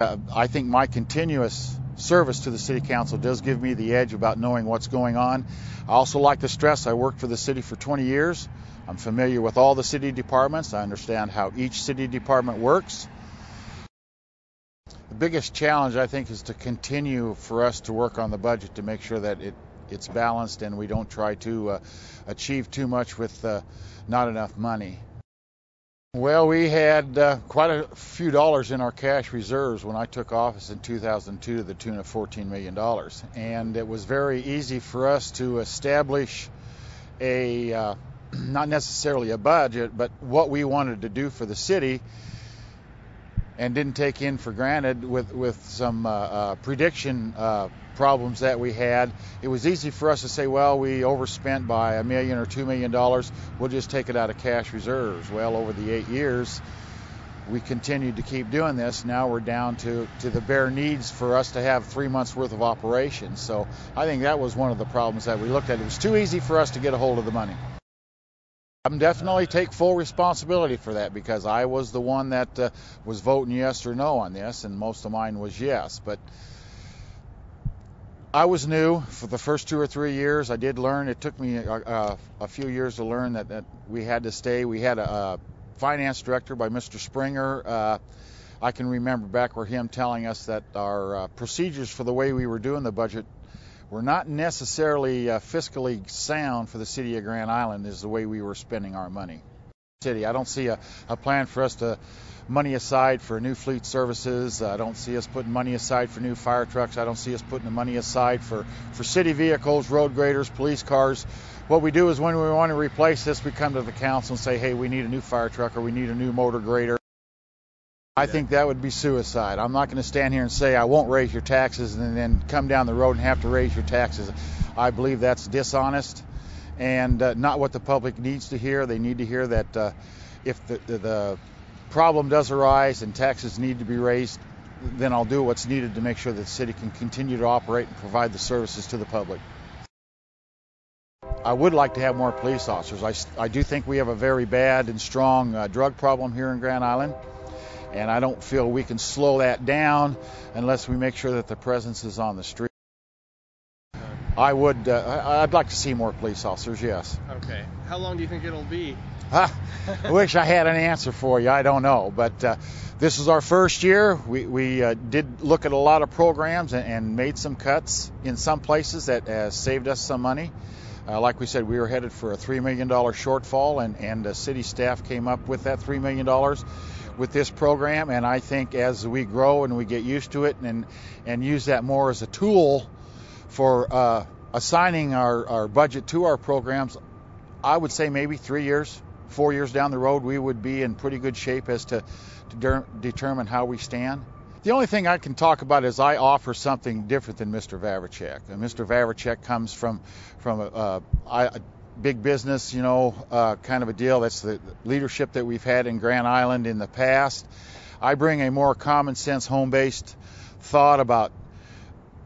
I think my continuous service to the City Council does give me the edge about knowing what's going on. I also like to stress I worked for the city for 20 years. I'm familiar with all the city departments. I understand how each city department works. The biggest challenge, I think, is to continue for us to work on the budget to make sure that it's balanced and we don't try to achieve too much with not enough money. Well, we had quite a few dollars in our cash reserves when I took office in 2002 to the tune of $14 million. And it was very easy for us to establish a, not necessarily a budget, but what we wanted to do for the city, and didn't take in for granted with some prediction problems that we had. It was easy for us to say, well, we overspent by $1 million or $2 million. We'll just take it out of cash reserves. Well, over the 8 years, we continued to keep doing this. Now we're down to the bare needs for us to have 3 months worth of operations. So I think that was one of the problems that we looked at. It was too easy for us to get a hold of the money. I definitely take full responsibility for that, because I was the one that was voting yes or no on this, and most of mine was yes. But I was new for the first 2 or 3 years. I did learn. It took me a few years to learn that we had to stay. We had a finance director by Mr. Springer. I can remember back where him telling us that our procedures for the way we were doing the budget were not necessarily fiscally sound for the city of Grand Island, is the way we were spending our money. I don't see a plan for us to money aside for new fleet services. I don't see us putting money aside for new fire trucks. I don't see us putting the money aside for city vehicles, road graders, police cars. What we do is when we want to replace this, we come to the council and say, hey, we need a new fire truck or we need a new motor grader. I think that would be suicide. I'm not going to stand here and say I won't raise your taxes and then come down the road and have to raise your taxes. I believe that's dishonest and not what the public needs to hear. They need to hear that if the problem does arise and taxes need to be raised, then I'll do what's needed to make sure that the city can continue to operate and provide the services to the public. I would like to have more police officers. I do think we have a very bad and strong drug problem here in Grand Island. And I don't feel we can slow that down unless we make sure that the presence is on the street. I'd like to see more police officers, yes. Okay. How long do you think it'll be? I wish I had an answer for you. I don't know. But this is our first year. We did look at a lot of programs and made some cuts in some places that saved us some money. Like we said, we were headed for a $3 million shortfall, and the city staff came up with that $3 million with this program. And I think as we grow and we get used to it and use that more as a tool for assigning our budget to our programs, I would say maybe 3 years, 4 years down the road, we would be in pretty good shape as to determine how we stand. The only thing I can talk about is I offer something different than Mr. Vavicek. And Mr. Vavicek comes from a big business, kind of a deal. That's the leadership that we've had in Grand Island in the past. I bring a more common sense, home-based thought about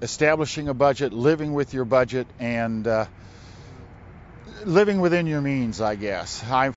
establishing a budget, living with your budget, and living within your means, I guess.